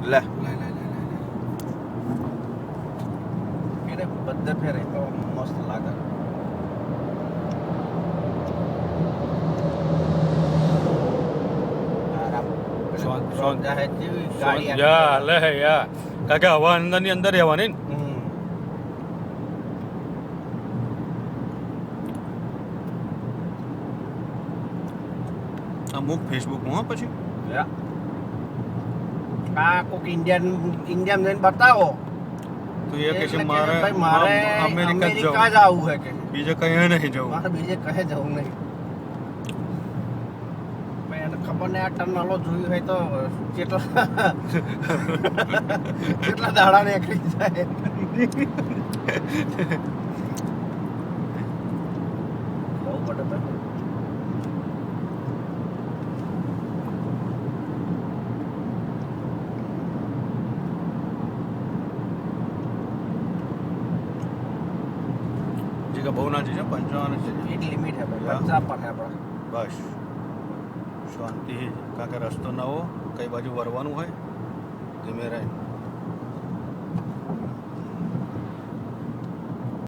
લે ફેરે બધે ફેરે તો મસ્ત લાગે. યા લે યા કાકા હવા અંદર ની અંદર રહેવાની ને. અમુક ફેસબુકમાં પછી આ કોક ઇન્ડિયન જઈને બતાવો તો એ કે છે મારે અમેરિકા જવું, જવું છે કે બીજે કઈ નહીં જવું. મારે બીજે કહે જવું નહીં. એને ખબર નહીં આ ટર્નલો જોયું હોય તો કેટલા કેટલા દાડા નીકળી જાય. બહુ પડે તો જે બહુ ના છે 55 છે સ્પીડ લિમિટ છે ભાઈ, 50 પર છે આપણે. બસ શાંતિ કારણ કે રસ્તો નવો કઈ બાજુ વરવાનું હોય ધીમે રહે.